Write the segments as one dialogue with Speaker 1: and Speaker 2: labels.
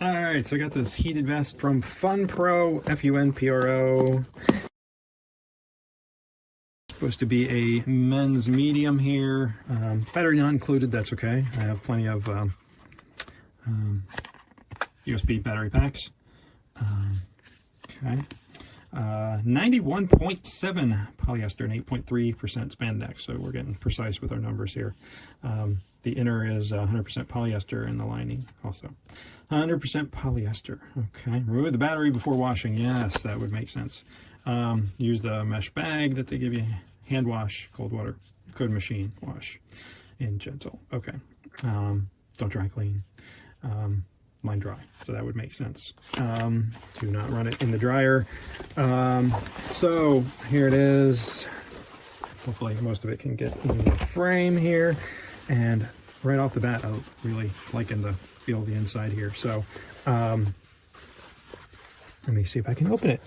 Speaker 1: Alright, so I got this heated vest from FUNPRO, FUNPRO. Supposed to be a men's medium here. Battery not included, that's okay. I have plenty of USB battery packs. Okay. 91.7 polyester and 8.3% spandex, so we're getting precise with our numbers here. The inner is 100% polyester and the lining also 100% polyester. Okay, remove the battery before washing. Yes, that would make sense. Use the mesh bag that they give you. Hand wash, cold water, good machine wash, and gentle. Okay, don't dry clean. Line dry, so that would make sense. Do not run it in the dryer. So here it is. Hopefully most of it can get in the frame here, and right off the bat I really liking the feel of the inside here. So let me see if I can open it.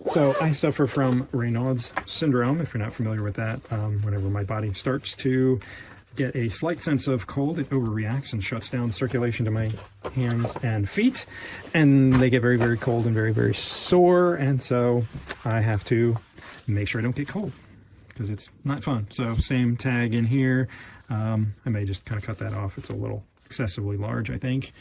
Speaker 1: So I suffer from Raynaud's syndrome, if you're not familiar with that. Whenever my body starts to get a slight sense of cold, it overreacts and shuts down circulation to my hands and feet, and they get very, very cold and very, very sore, and so I have to make sure I don't get cold because it's not fun. So same tag in here. I may just kind of cut that off. It's a little excessively large, I think.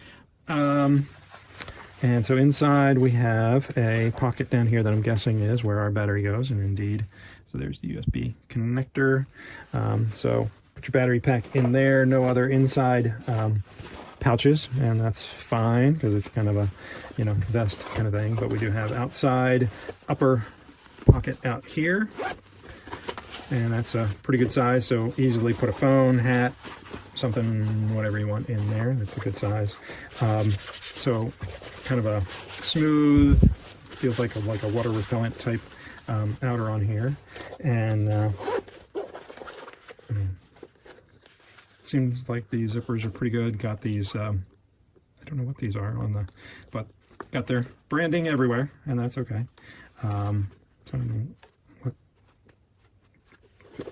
Speaker 1: And so inside we have a pocket down here that I'm guessing is where our battery goes, and indeed, so there's the USB connector. So put your battery pack in there, no other inside pouches, and that's fine because it's kind of a, you know, vest kind of thing. But we do have outside upper pocket out here, and that's a pretty good size, so easily put a phone, hat, something, whatever you want in there. That's a good size. So kind of a smooth, feels like a water repellent type outer on here, and I mean, seems like these zippers are pretty good. Got these, I don't know what these are on the, but got their branding everywhere, and that's okay. So I don't know what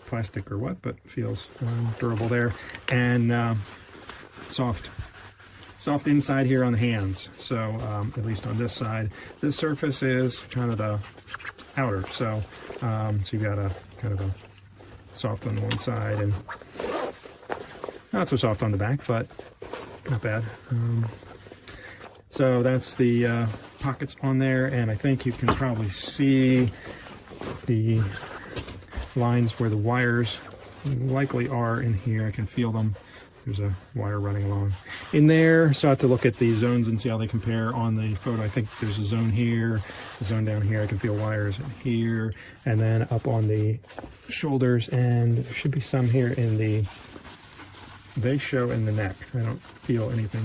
Speaker 1: plastic or what, but feels durable there, and soft inside here on the hands. So at least on this side, this surface is kind of the outer. So so you got a kind of a soft on one side and not so soft on the back, but not bad. So that's the pockets on there, and I think you can probably see the lines where the wires likely are in here. I can feel them. There's a wire running along in there, so I have to look at the zones and see how they compare on the photo. I think there's a zone here, a zone down here. I can feel wires in here, and then up on the shoulders, and there should be some here in the, they show in the neck. I don't feel anything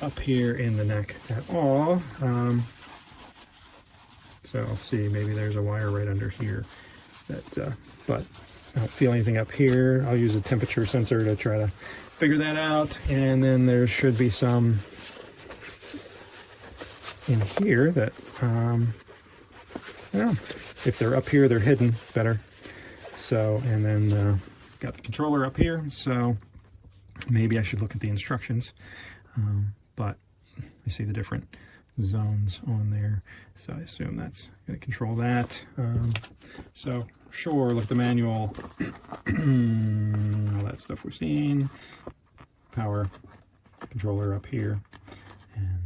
Speaker 1: up here in the neck at all. So I'll see, maybe there's a wire right under here, that, but I don't feel anything up here. I'll use a temperature sensor to try to figure that out. And then there should be some in here that, I don't know, if they're up here, they're hidden better. So, and then got the controller up here, so maybe I should look at the instructions. But I see the different zones on there, so I assume that's going to control that. So sure, look at the manual, all that stuff we've seen. Power controller up here, and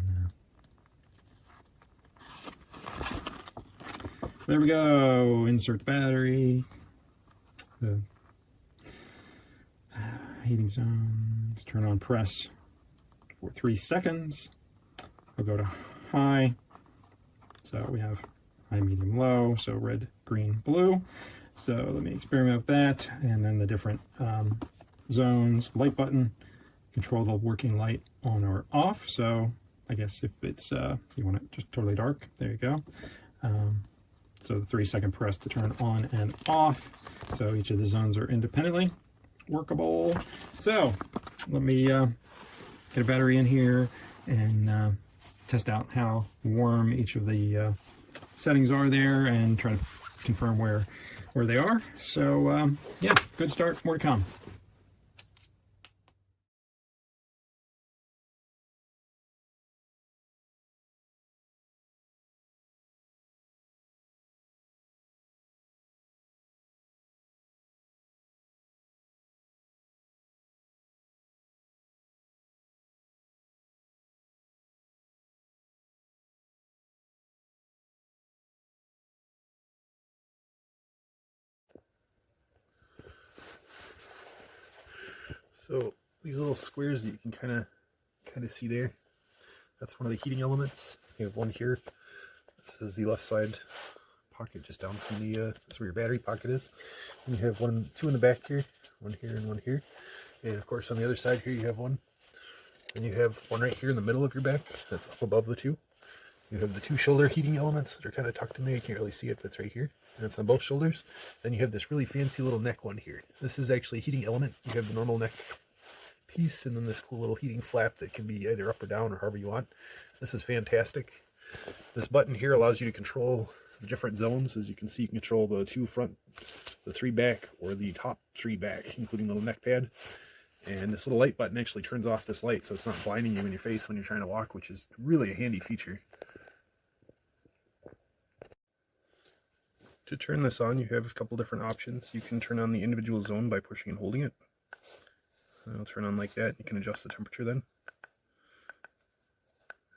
Speaker 1: there we go. Insert the battery, the heating zones, turn on press for 3 seconds. I'll go to high, so we have high, medium, low, so red, green, blue. So let me experiment with that, and then the different zones. Light button, control the working light on or off. So I guess if it's you want it just totally dark, there you go. So the 3-second press to turn on and off. So each of the zones are independently workable. So let me get a battery in here and test out how warm each of the settings are there, and try to confirm where they are. So yeah, good start, more to come.
Speaker 2: So these little squares that you can kind of see there, that's one of the heating elements. You have one here. This is the left side pocket just down from the, that's where your battery pocket is. And you have two in the back here, one here and one here. And of course on the other side here you have one. And you have one right here in the middle of your back, that's up above the two. You have the two shoulder heating elements that are kind of tucked in there. You can't really see it, but it's right here. And it's on both shoulders. Then you have this really fancy little neck one here. This is actually a heating element. You have the normal neck piece and then this cool little heating flap that can be either up or down or however you want. This is fantastic. This button here allows you to control the different zones. As you can see, you can control the two front, the three back, or the top three back, including the little neck pad. And this little light button actually turns off this light, so it's not blinding you in your face when you're trying to walk, which is really a handy feature. To turn this on, you have a couple different options. You can turn on the individual zone by pushing and holding it. It'll turn on like that. You can adjust the temperature then.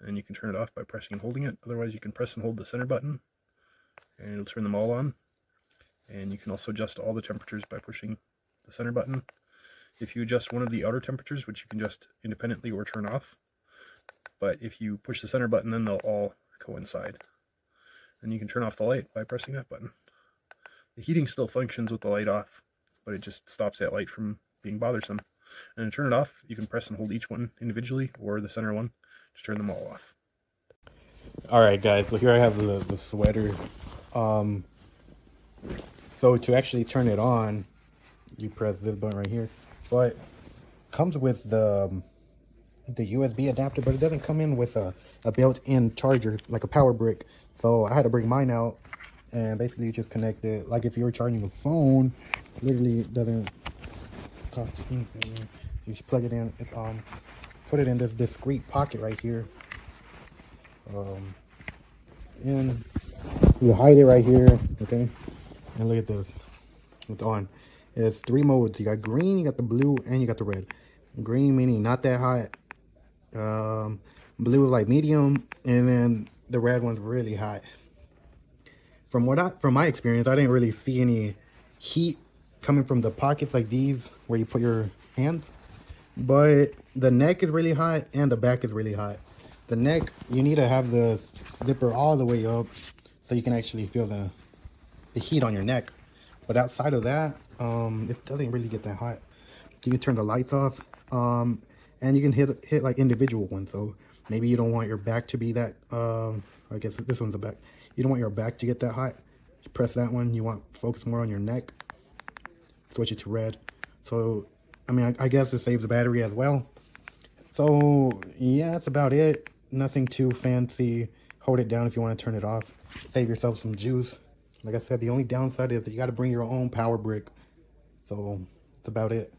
Speaker 2: And you can turn it off by pressing and holding it. Otherwise, you can press and hold the center button, and it'll turn them all on. And you can also adjust all the temperatures by pushing the center button. If you adjust one of the outer temperatures, which you can adjust independently or turn off, but if you push the center button, then they'll all coincide. And you can turn off the light by pressing that button. The heating still functions with the light off, but it just stops that light from being bothersome. And to turn it off, you can press and hold each one individually, or the center one, to turn them all off.
Speaker 3: Alright guys, so here I have the sweater. So to actually turn it on, you press this button right here. But comes with the USB adapter, but it doesn't come in with a built-in charger, like a power brick. So I had to bring mine out, and basically you just connect it. Like if you were charging a phone, literally it doesn't cost anything. You just plug it in, it's on. Put it in this discreet pocket right here. And you hide it right here, okay? And look at this, it's on. It's 3 modes. You got green, you got the blue, and you got the red. Green meaning not that hot. Blue is like medium, and then the red one's really hot. From my experience, I didn't really see any heat coming from the pockets like these where you put your hands. But the neck is really hot and the back is really hot. The neck, you need to have the zipper all the way up so you can actually feel the heat on your neck. But outside of that, it doesn't really get that hot. You can turn the lights off, and you can hit like individual ones. So maybe you don't want your back to be that, I guess this one's the back. You don't want your back to get that hot. You press that one. You want focus more on your neck. Switch it to red. So, I mean, I guess it saves the battery as well. So, yeah, that's about it. Nothing too fancy. Hold it down if you want to turn it off. Save yourself some juice. Like I said, the only downside is that you got to bring your own power brick. So, that's about it.